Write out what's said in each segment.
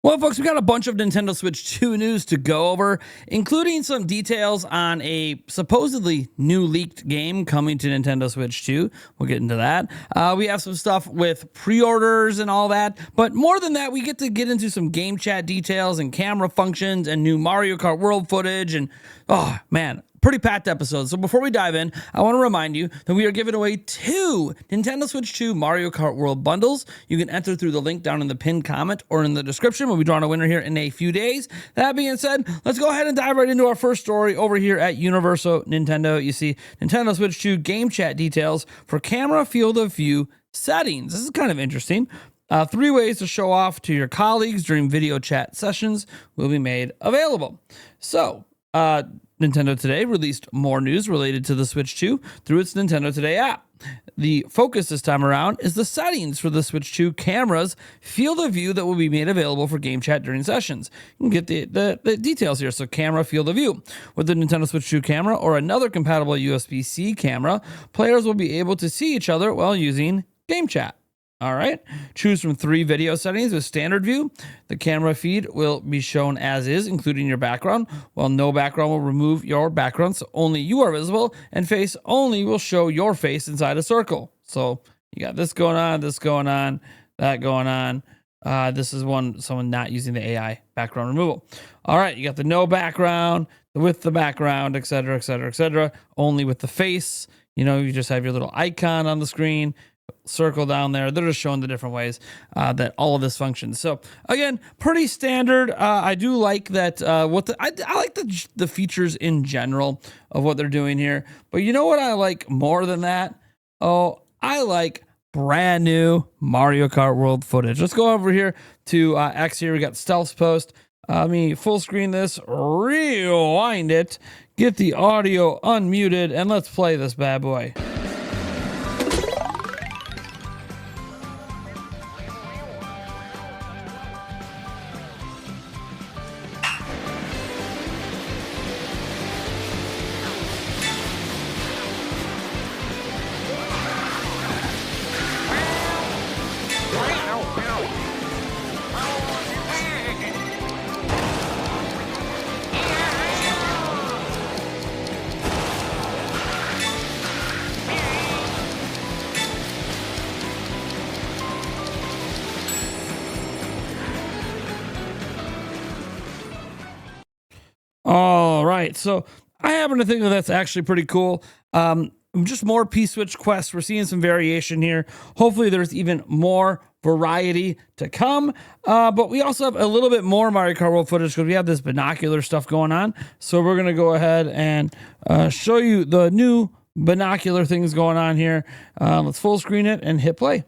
Well, folks, we got a bunch of Nintendo Switch 2 news to go over, including some details on a supposedly new leaked game coming to Nintendo Switch 2. We'll get into that. We have some stuff with pre-orders and all that, but more than that, we get into some game chat details and camera functions and new Mario Kart World footage and, oh, man, pretty packed episode. So before we dive in, I want to remind you that we are giving away 2 Nintendo Switch 2 Mario Kart World bundles. You can enter through the link down in the pinned comment or in the description. We'll be drawing a winner here in a few days. That being said, let's go ahead and dive right into our first story over here at Universal Nintendo. You see Nintendo Switch 2 game chat details for camera field of view settings. This is kind of interesting. 3 ways to show off to your colleagues during video chat sessions will be made available. So, Nintendo Today released more news related to the Switch 2 through its Nintendo Today app. The focus this time around is the settings for the Switch 2 camera's field of view that will be made available for game chat during sessions. You can get the details here. So camera field of view. With the Nintendo Switch 2 camera or another compatible USB-C camera, players will be able to see each other while using game chat. All right. Choose from 3 video settings with standard view. The camera feed will be shown as is, including your background, while no background will remove your background, so only you are visible, and face only will show your face inside a circle. So you got this going on, that going on. This is someone not using the AI background removal. All right. You got the no background, with the background, etc., etc., etc. Only with the face. You just have your little icon on the screen. Circle down there. They're just showing the different ways that all of this functions. So again, pretty standard. I do like that. I like the features in general of what they're doing here. But you know what I like more than that? Oh, I like brand new Mario Kart World footage. Let's go over here to X here. We got Stealth's post. Let me full screen this, rewind it, get the audio unmuted, and let's play this bad boy. All right, so I happen to think that that's actually pretty cool. Just more P-Switch quests. We're seeing some variation here. Hopefully there's even more variety to come. But we also have a little bit more Mario Kart World footage because we have this binocular stuff going on. So we're going to go ahead and show you the new binocular things going on here. Let's full screen it and hit play.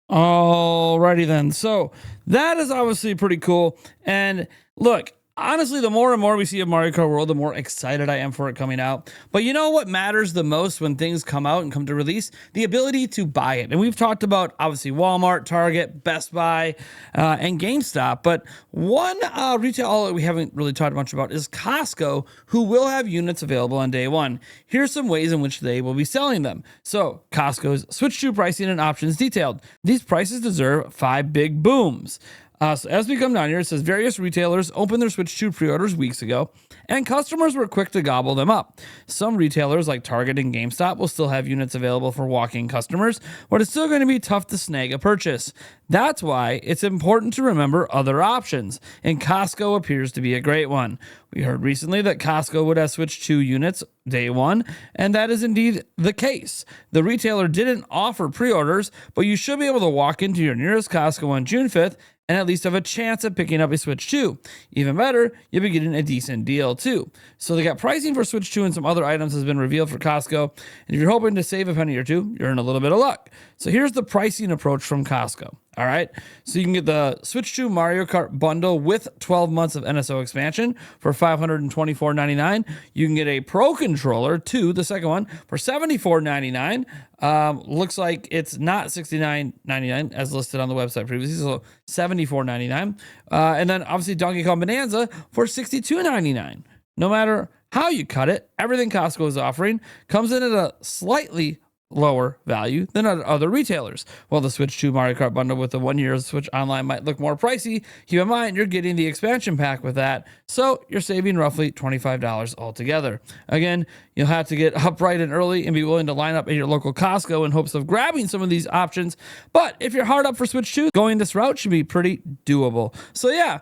Alrighty then. So that is obviously pretty cool. And look, honestly, the more and more we see of Mario Kart World, the more excited I am for it coming out. But you know what matters the most when things come out and come to release? The ability to buy it. And we've talked about, obviously, Walmart, Target, Best Buy, and GameStop. But one retail outlet we haven't really talked much about is Costco, who will have units available on day one. Here's some ways in which they will be selling them. So Costco's Switch 2 pricing and options detailed. These prices deserve 5 big booms. So as we come down here, it says various retailers opened their Switch 2 pre-orders weeks ago, and customers were quick to gobble them up. Some retailers like Target and GameStop will still have units available for walk-in customers, but it's still going to be tough to snag a purchase. That's why it's important to remember other options, and Costco appears to be a great one. We heard recently that Costco would have Switch 2 units day one, and that is indeed the case. The retailer didn't offer pre-orders, but you should be able to walk into your nearest Costco on June 5th and at least have a chance at picking up a Switch 2. Even better, you'll be getting a decent deal too. So they got pricing for Switch 2 and some other items has been revealed for Costco. And if you're hoping to save a penny or two, you're in a little bit of luck. So here's the pricing approach from Costco. All right. So you can get the Switch 2 Mario Kart bundle with 12 months of NSO expansion for $524.99. You can get a Pro Controller 2, the second one, for $74.99. Looks like it's not $69.99 as listed on the website previously, so $74.99. And then obviously Donkey Kong Bonanza for $62.99. No matter how you cut it, everything Costco is offering comes in at a slightly lower value than at other retailers. While the Switch 2 Mario Kart bundle with the 1 year Switch Online might look more pricey, keep in mind you're getting the expansion pack with that, so you're saving roughly $25 altogether. Again, you'll have to get up bright and early and be willing to line up at your local Costco in hopes of grabbing some of these options, but if you're hard up for Switch 2, going this route should be pretty doable. So yeah,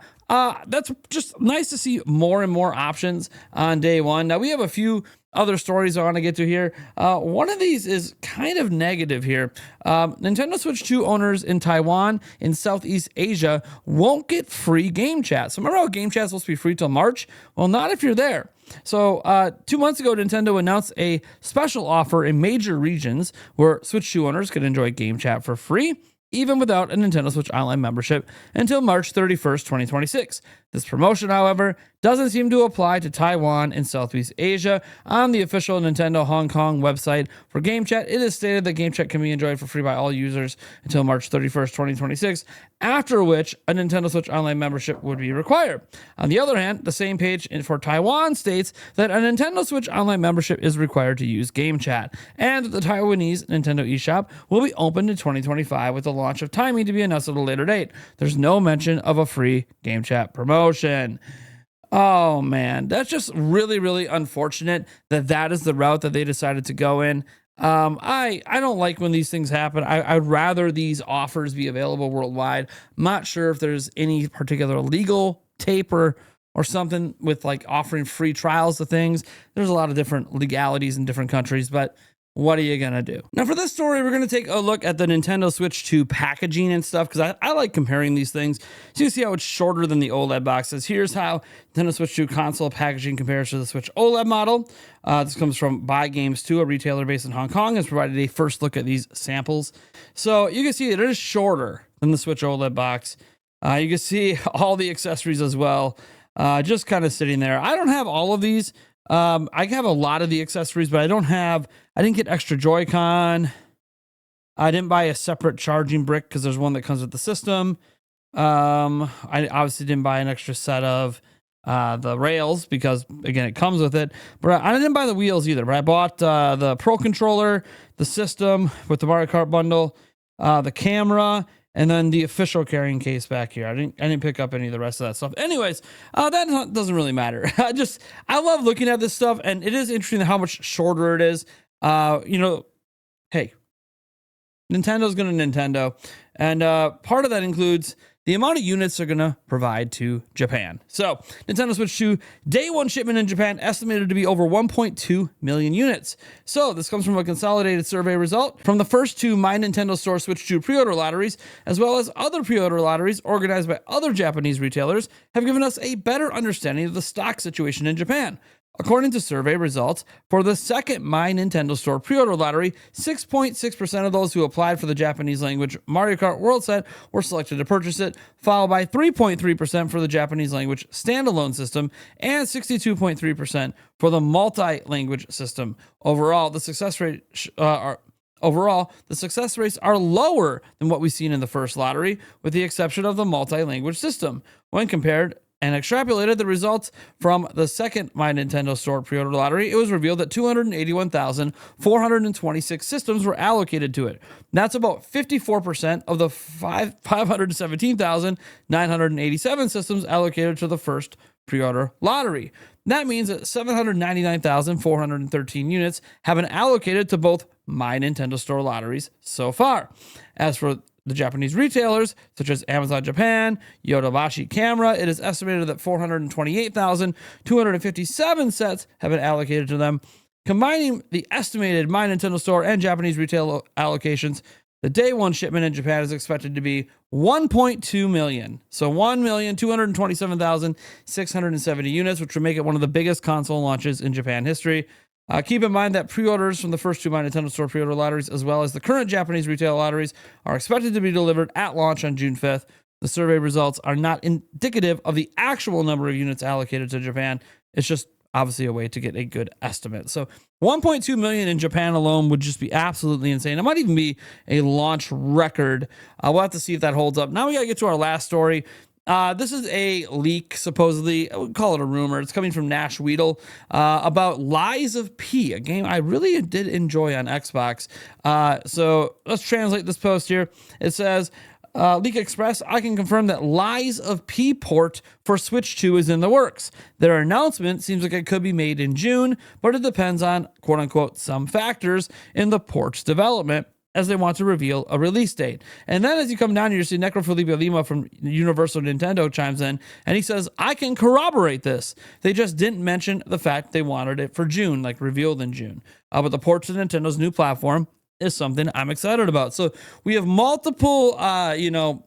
that's just nice to see more and more options on day one. Now we have a few other stories I want to get to here. One of these is kind of negative here. Nintendo Switch 2 owners in Taiwan in Southeast Asia won't get free game chat. So remember how game chat is supposed to be free till March? Well, not if you're there. So 2 months ago, Nintendo announced a special offer in major regions where Switch 2 owners could enjoy game chat for free, even without a Nintendo Switch Online membership until March 31st, 2026. This promotion, however, doesn't seem to apply to Taiwan and Southeast Asia. On the official Nintendo Hong Kong website for Game Chat, it is stated that Game Chat can be enjoyed for free by all users until March 31st, 2026, after which a Nintendo Switch Online membership would be required. On the other hand, the same page for Taiwan states that a Nintendo Switch Online membership is required to use Game Chat, and that the Taiwanese Nintendo eShop will be opened in 2025 with the launch of timing to be announced at a later date. There's no mention of a free Game Chat promotion. Oh man, that's just really, really unfortunate that that is the route that they decided to go in. I don't like when these things happen. I'd rather these offers be available worldwide. I'm not sure if there's any particular legal tape or something with like offering free trials to things. There's a lot of different legalities in different countries, but what are you going to do? Now, for this story, we're going to take a look at the Nintendo Switch 2 packaging and stuff, because I like comparing these things. So you see how it's shorter than the OLED boxes. Here's how Nintendo Switch 2 console packaging compares to the Switch OLED model. This comes from Buy Games 2, a retailer based in Hong Kong, has provided a first look at these samples. So you can see it is shorter than the Switch OLED box. You can see all the accessories as well, just kind of sitting there. I don't have all of these. I have a lot of the accessories, but I didn't get extra Joy-Con. I didn't buy a separate charging brick because there's one that comes with the system. I obviously didn't buy an extra set of the rails because, again, it comes with it. But I didn't buy the wheels either. But I bought the Pro Controller, the system with the Mario Kart bundle, the camera, and then the official carrying case back here. I didn't pick up any of the rest of that stuff. Anyways, that doesn't really matter. I love looking at this stuff, and it is interesting how much shorter it is. Hey, Nintendo's going to Nintendo, and part of that includes the amount of units they're going to provide to Japan. So, Nintendo Switch 2 day one shipment in Japan estimated to be over 1.2 million units. So, this comes from a consolidated survey result from the first two My Nintendo Store Switch 2 pre-order lotteries, as well as other pre-order lotteries organized by other Japanese retailers, have given us a better understanding of the stock situation in Japan. According to survey results, for the second My Nintendo Store pre-order lottery, 6.6% of those who applied for the Japanese language Mario Kart World Set were selected to purchase it, followed by 3.3% for the Japanese language standalone system and 62.3% for the multi-language system. Overall, the success rates are lower than what we've seen in the first lottery, with the exception of the multi-language system. When compared and extrapolated the results from the second My Nintendo Store pre-order lottery, it was revealed that 281,426 systems were allocated to it. That's about 54% of the 517,987 systems allocated to the first pre-order lottery. That means that 799,413 units have been allocated to both My Nintendo Store lotteries so far. As for the Japanese retailers, such as Amazon Japan, Yodobashi Camera, it is estimated that 428,257 sets have been allocated to them. Combining the estimated My Nintendo Store and Japanese retail allocations, the day one shipment in Japan is expected to be 1.2 million. So 1,227,670 units, which would make it one of the biggest console launches in Japan history. Keep in mind that pre-orders from the first 2 My Nintendo Store pre-order lotteries, as well as the current Japanese retail lotteries, are expected to be delivered at launch on June 5th. The survey results are not indicative of the actual number of units allocated to Japan. It's just obviously a way to get a good estimate. So 1.2 million in Japan alone would just be absolutely insane. It might even be a launch record. We'll have to see if that holds up. Now we got to get to our last story. This is a leak, supposedly. I would call it a rumor. It's coming from Nash Weedle about Lies of P, a game I really did enjoy on Xbox. So let's translate this post here. It says, Leak Express, I can confirm that Lies of P port for Switch 2 is in the works. Their announcement seems like it could be made in June, but it depends on, quote unquote, some factors in the port's development, as they want to reveal a release date. And then as you come down here, you see Necrofilipe Lima from Universal Nintendo chimes in, and he says, I can corroborate this. They just didn't mention the fact they wanted it for June, like revealed in June. But the port to Nintendo's new platform is something I'm excited about. So we have multiple, I don't know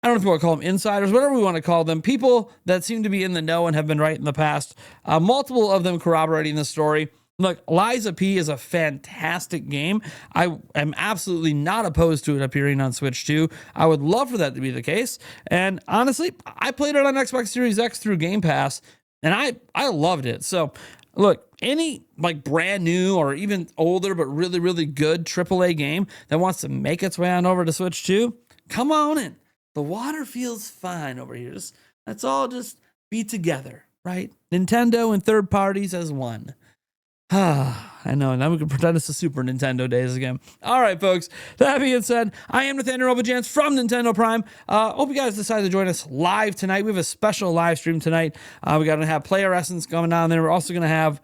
if you want to call them insiders, whatever we want to call them, people that seem to be in the know and have been right in the past, multiple of them corroborating the story. Look, Lies of P is a fantastic game. I am absolutely not opposed to it appearing on Switch 2. I would love for that to be the case. And honestly, I played it on Xbox Series X through Game Pass, and I loved it. So look, any like brand new or even older but really, really good AAA game that wants to make its way on over to Switch 2, come on in. The water feels fine over here. Let's all just be together, right? Nintendo and third parties as one. I know. Now we can pretend it's the Super Nintendo days again. All right, folks. That being said, I am Nathaniel Robojans from Nintendo Prime. Hope you guys decided to join us live tonight. We have a special live stream tonight. We got to have Player Essence going on there. We're also going to have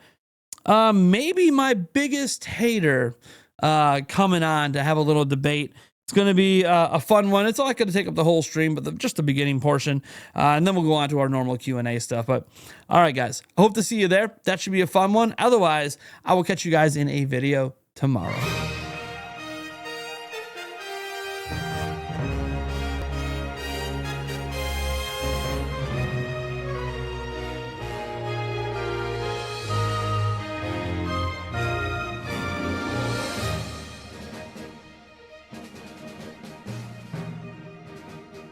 maybe my biggest hater coming on to have a little debate. It's going to be a fun one. It's not going to take up the whole stream, but just the beginning portion. And then we'll go on to our normal Q&A stuff. But all right, guys, I hope to see you there. That should be a fun one. Otherwise, I will catch you guys in a video tomorrow.